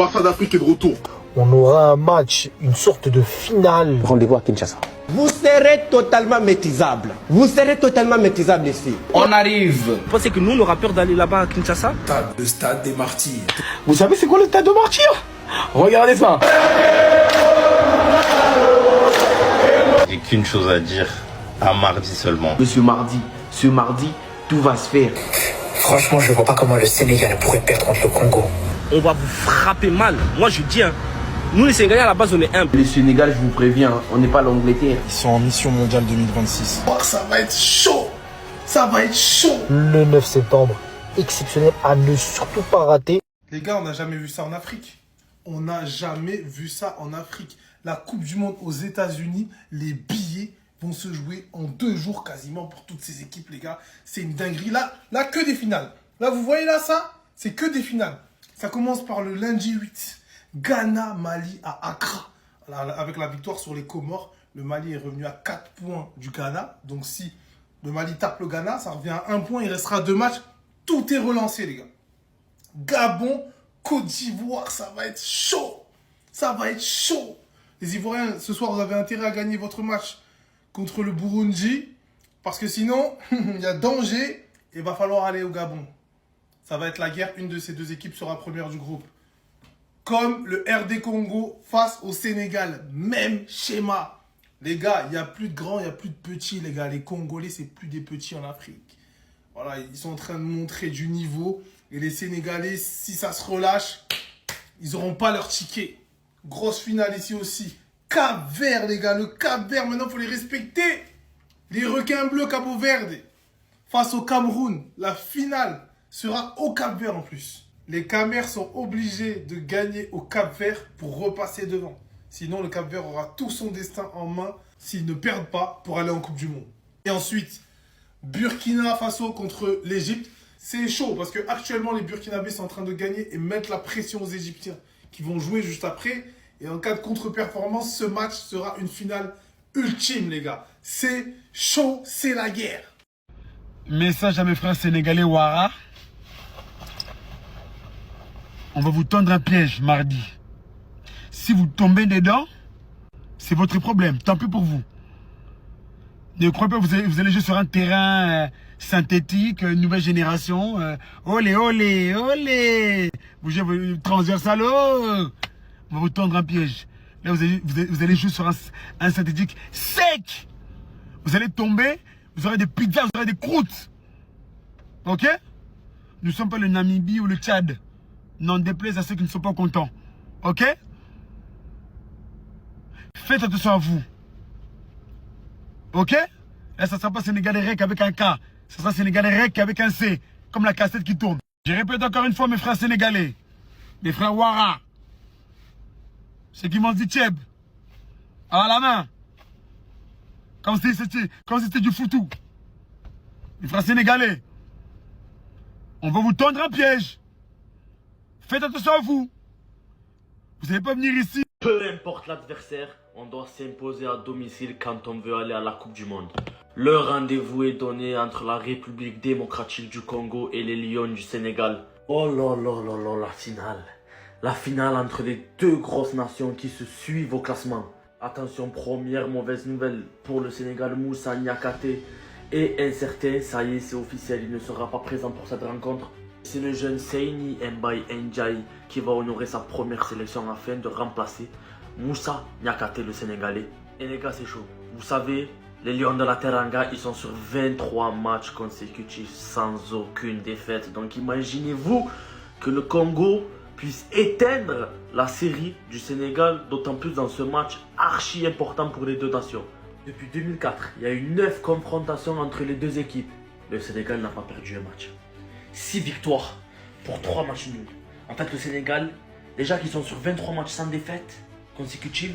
Barça d'Afrique est de retour. On aura un match, une sorte de finale. Rendez-vous à Kinshasa. Vous serez totalement maîtrisable. Vous serez totalement maîtrisable ici. On arrive. Vous pensez que nous, on aura peur d'aller là-bas à Kinshasa? Le stade des martyrs. Vous savez c'est quoi le stade de martyrs? Regardez ça. J'ai qu'une chose à dire, à mardi seulement. Monsieur Mardi, ce mardi, tout va se faire. Franchement, je vois pas comment le Sénégal pourrait perdre contre le Congo. On va vous frapper mal. Moi, je dis, nous les Sénégalais, à la base, on est humbles. Le Sénégal, je vous préviens, on n'est pas l'Angleterre. Ils sont en mission mondiale 2026. Oh, ça va être chaud. Ça va être chaud. Le 9 septembre, exceptionnel à ne surtout pas rater. Les gars, on n'a jamais vu ça en Afrique. On n'a jamais vu ça en Afrique. La Coupe du Monde aux États-Unis, les billets vont se jouer en 2 jours quasiment pour toutes ces équipes, les gars. C'est une dinguerie. Là, que des finales. Là, vous voyez là, ça, c'est que des finales. Ça commence par le lundi 8. Ghana, Mali à Accra. Avec la victoire sur les Comores, le Mali est revenu à 4 points du Ghana. Donc si le Mali tape le Ghana, ça revient à 1 point. Il restera 2 matchs. Tout est relancé, les gars. Gabon, Côte d'Ivoire, ça va être chaud. Ça va être chaud. Les Ivoiriens, ce soir, vous avez intérêt à gagner votre match contre le Burundi. Parce que sinon, il y a danger et il va falloir aller au Gabon. Ça va être la guerre. Une de ces 2 équipes sera première du groupe. Comme le RD Congo face au Sénégal. Même schéma. Les gars, il n'y a plus de grands, il n'y a plus de petits, les gars. Les Congolais, c'est plus des petits en Afrique. Voilà, ils sont en train de montrer du niveau. Et les Sénégalais, si ça se relâche, ils n'auront pas leur ticket. Grosse finale ici aussi. Cap-Vert, les gars. Le Cap-Vert, maintenant, il faut les respecter. Les requins bleus Cabo-Verde. Face au Cameroun. La finale sera au Cap-Vert en plus. Les Camers sont obligés de gagner au Cap-Vert pour repasser devant. Sinon, le Cap-Vert aura tout son destin en main s'ils ne perdent pas pour aller en Coupe du Monde. Et ensuite, Burkina Faso contre l'Égypte. C'est chaud parce que actuellement les Burkinabés sont en train de gagner et mettre la pression aux Égyptiens qui vont jouer juste après. Et en cas de contre-performance, ce match sera une finale ultime, les gars. C'est chaud, c'est la guerre. Message à mes frères sénégalais Ouara. On va vous tendre un piège mardi. Si vous tombez dedans, c'est votre problème. Tant pis pour vous. Ne croyez pas que vous allez jouer sur un terrain synthétique, nouvelle génération. Olé, olé, olé. Vous jouez transversal. On va vous tendre un piège. Là, vous allez jouer sur un synthétique sec. Vous allez tomber. Vous aurez des pizzas, vous aurez des croûtes. Ok? Nous ne sommes pas le Namibie ou le Tchad. N'en déplaise à ceux qui ne sont pas contents. Ok? Faites attention à vous. Ok? Là, ça ne sera pas Sénégalais REC avec un K. Ça sera Sénégalais REC avec un C. Comme la cassette qui tourne. Je répète encore une fois, mes frères sénégalais. Mes frères Ouara. Ceux qui m'ont dit Tchèb. À la main. Comme si c'était du foutou. Mes frères sénégalais. On va vous tendre un piège. Faites attention à vous. Vous n'allez pas venir ici. Peu importe l'adversaire, on doit s'imposer à domicile quand on veut aller à la Coupe du Monde. Le rendez-vous est donné entre la République démocratique du Congo et les Lions du Sénégal. Oh là là là là, la finale. La finale entre les 2 grosses nations qui se suivent au classement. Attention, première mauvaise nouvelle pour le Sénégal, Moussa Niakhaté est incertain. Ça y est, c'est officiel, il ne sera pas présent pour cette rencontre. C'est le jeune Seyni Mbaye Ndiaye qui va honorer sa première sélection afin de remplacer Moussa Niakhaté, le Sénégalais. Et les gars, c'est chaud. Vous savez, les Lions de la Teranga, ils sont sur 23 matchs consécutifs sans aucune défaite. Donc imaginez-vous que le Congo puisse éteindre la série du Sénégal, d'autant plus dans ce match archi important pour les 2 nations. Depuis 2004, il y a eu 9 confrontations entre les 2 équipes. Le Sénégal n'a pas perdu un match. 6 victoires pour 3 matchs nuls. En fait, le Sénégal, déjà qu'ils sont sur 23 matchs sans défaite consécutive,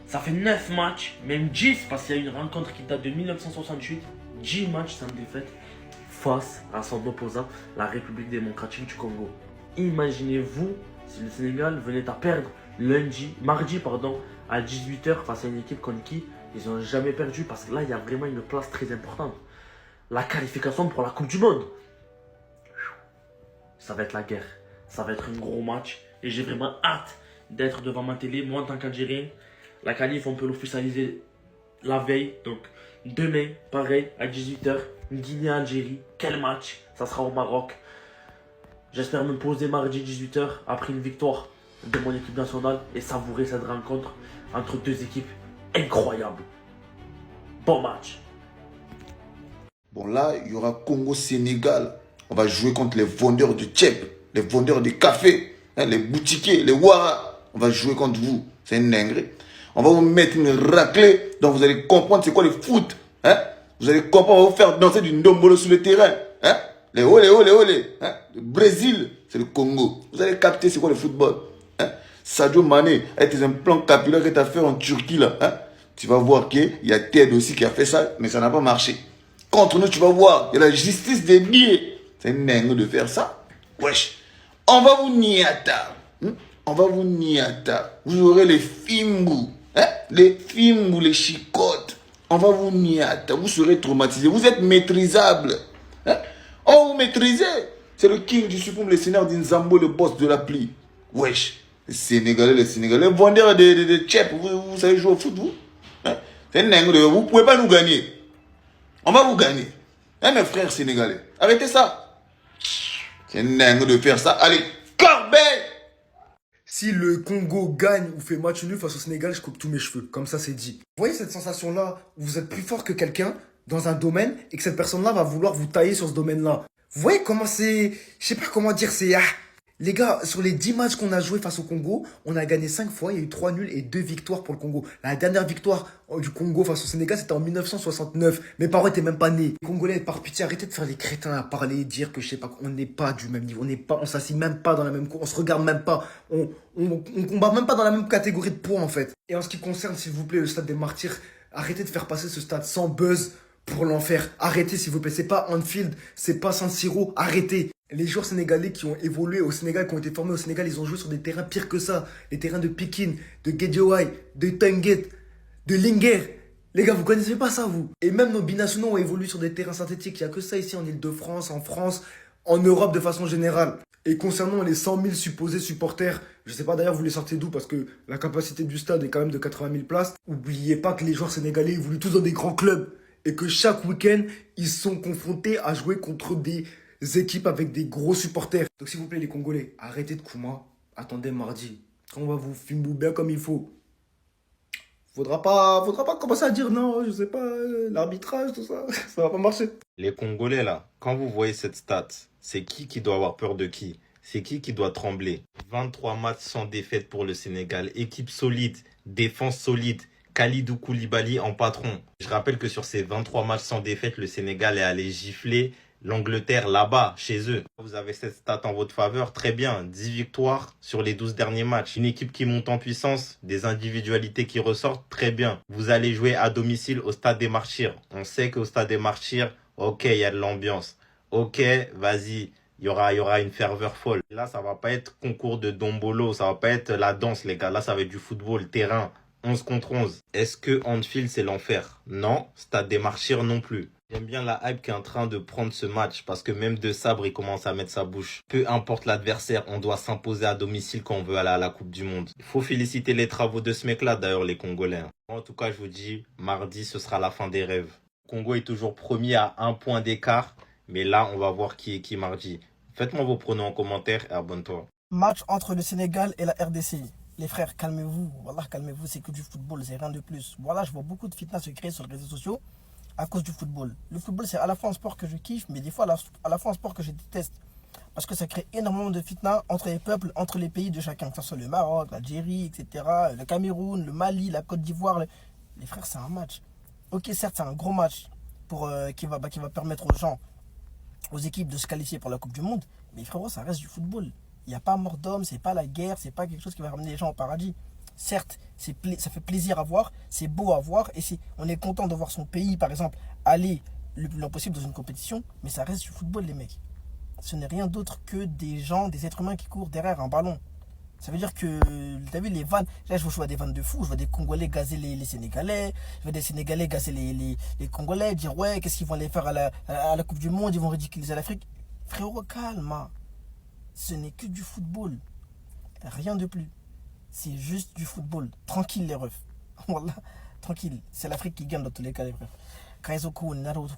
ça fait 9 matchs, même 10, parce qu'il y a une rencontre qui date de 1968, 10 matchs sans défaite face à son opposant, la République démocratique du Congo. Imaginez-vous si le Sénégal venait à perdre mardi à 18 h face à une équipe contre qui ils n'ont jamais perdu, parce que là, il y a vraiment une place très importante. La qualification pour la Coupe du Monde. Ça va être la guerre. Ça va être un gros match. et j'ai vraiment hâte d'être devant ma télé. Moi, en tant qu'Algérien, la qualif, on peut l'officialiser la veille. Donc, demain, pareil, à 18h, Guinée-Algérie. Quel match! Ça sera au Maroc. J'espère me poser mardi 18h après une victoire de mon équipe nationale et savourer cette rencontre entre deux équipes incroyables. Bon match! Bon, là, il y aura Congo-Sénégal. On va jouer contre les vendeurs de tchèp, les vendeurs de café, hein, les boutiquiers, les ouara. On va jouer contre vous. C'est une dinguerie. On va vous mettre une raclée, donc vous allez comprendre c'est quoi le foot. Hein? Vous allez comprendre, on va vous faire danser du ndombolo sur le terrain. Hein? Les olé, olé, olé. Hein? Le Brésil, c'est le Congo. Vous allez capter c'est quoi le football. Hein? Sadio Mané, avec tes implants capillaires que tu as fait en Turquie, là. Hein? Tu vas voir qu'il y a Ted aussi qui a fait ça, mais ça n'a pas marché. Contre nous, tu vas voir, il y a la justice des billets. C'est dingue de faire ça. Wesh. On va vous niata. On va vous niata. Vous aurez les fimbou. Hein? Les fimbou, les chicotes. On va vous niata. Vous serez traumatisés. Vous êtes maîtrisables. Hein? Oh, vous maîtrisez. C'est le king du Supoum, le seigneur d'Inzambo, le boss de l'appli. Wesh. Les Sénégalais, les vendeurs de tchèp. Vous savez jouer au foot, vous? Hein? C'est dingue de vous ne pouvez pas nous gagner. On va vous gagner. Hein, mes frères sénégalais? Arrêtez ça. C'est dingue de faire ça. Allez, Corbeil! Si le Congo gagne ou fait match nul face au Sénégal, je coupe tous mes cheveux. Comme ça, c'est dit. Vous voyez cette sensation-là où vous êtes plus fort que quelqu'un dans un domaine et que cette personne-là va vouloir vous tailler sur ce domaine-là. Vous voyez comment c'est... Je sais pas comment dire, c'est... Les gars, sur les 10 matchs qu'on a joué face au Congo, on a gagné 5 fois, il y a eu 3 nuls et 2 victoires pour le Congo. La dernière victoire du Congo face au Sénégal, c'était en 1969. Mes parents étaient même pas nés. Les Congolais, par pitié, arrêtez de faire les crétins à parler, dire que je sais pas, on n'est pas du même niveau, on s'assied même pas dans la même cour, on se regarde même pas, on combat même pas dans la même catégorie de poids en fait. Et en ce qui concerne, s'il vous plaît, le stade des Martyrs, arrêtez de faire passer ce stade sans buzz pour l'enfer. Arrêtez s'il vous plaît, c'est pas Anfield, c'est pas San Siro, arrêtez. Les joueurs sénégalais qui ont évolué au Sénégal, qui ont été formés au Sénégal, ils ont joué sur des terrains pires que ça. Les terrains de Pékin, de Guédiawaye, de Tenguet, de Linguer. Les gars, vous connaissez pas ça, vous? Et même nos binationaux ont évolué sur des terrains synthétiques. Il n'y a que ça ici en Ile-de-France, en France, en Europe de façon générale. Et concernant les 100 000 supposés supporters, je sais pas d'ailleurs vous les sortez d'où parce que la capacité du stade est quand même de 80 000 places. Oubliez pas que les joueurs sénégalais évoluent tous dans des grands clubs. Et que chaque week-end, ils sont confrontés à jouer contre des équipes avec des gros supporters. Donc s'il vous plaît les Congolais, arrêtez de Kouma, attendez mardi. On va vous filmer bien comme il faut. Faudra pas commencer à dire non, je sais pas, l'arbitrage, tout ça, ça va pas marcher. Les Congolais là, quand vous voyez cette stat, c'est qui doit avoir peur de qui? C'est qui doit trembler? 23 matchs sans défaite pour le Sénégal, équipe solide, défense solide. Kalidou Koulibaly en patron. Je rappelle que sur ces 23 matchs sans défaite, le Sénégal est allé gifler l'Angleterre là-bas, chez eux. Vous avez cette stat en votre faveur, très bien. 10 victoires sur les 12 derniers matchs. Une équipe qui monte en puissance, des individualités qui ressortent, très bien. Vous allez jouer à domicile au Stade des Martyrs. On sait qu'au Stade des Martyrs, ok, il y a de l'ambiance. Ok, vas-y, il y aura une ferveur folle. Là, ça va pas être concours de dombolo, ça va pas être la danse, les gars. Là, ça va être du football, terrain. 11 contre 11. Est-ce que Anfield c'est l'enfer? Non. Stade des Martyrs non plus. J'aime bien la hype qui est en train de prendre ce match parce que même De Sabre il commence à mettre sa bouche. Peu importe l'adversaire, on doit s'imposer à domicile quand on veut aller à la Coupe du Monde. Il faut féliciter les travaux de ce mec-là d'ailleurs, les Congolais. En tout cas, je vous dis, mardi ce sera la fin des rêves. Le Congo est toujours premier à 1 point d'écart, mais là on va voir qui est qui mardi. Faites-moi vos pronoms en commentaire et abonne-toi. Match entre le Sénégal et la RDC. Les frères, calmez-vous. Voilà, calmez-vous, c'est que du football, c'est rien de plus. Voilà, je vois beaucoup de fitna se créer sur les réseaux sociaux à cause du football. Le football, c'est à la fois un sport que je kiffe, mais des fois, à la fois un sport que je déteste. Parce que ça crée énormément de fitna entre les peuples, entre les pays de chacun. Que ce soit le Maroc, l'Algérie, etc., le Cameroun, le Mali, la Côte d'Ivoire. Les frères, c'est un match. Ok, certes, c'est un gros match qui va permettre aux gens, aux équipes de se qualifier pour la Coupe du Monde. Mais frérot, ça reste du football. Il n'y a pas mort d'homme, c'est pas la guerre, c'est pas quelque chose qui va ramener les gens au paradis. Certes, ça fait plaisir à voir, c'est beau à voir, et on est content de voir son pays, par exemple, aller le plus loin possible dans une compétition, mais ça reste du football, les mecs. Ce n'est rien d'autre que des gens, des êtres humains qui courent derrière un ballon. Ça veut dire que, t'as vu les vannes, là je vois des vannes de fous, je vois des Congolais gazer les Sénégalais, je vois des Sénégalais gazer les Congolais, dire ouais, qu'est-ce qu'ils vont aller faire à la Coupe du Monde, ils vont ridiculiser l'Afrique. Frérot, calme. Ce n'est que du football. Rien de plus. C'est juste du football. Tranquille les refs. Wallah, tranquille. C'est l'Afrique qui gagne dans tous les cas les refs. Kaizoku, Naruto,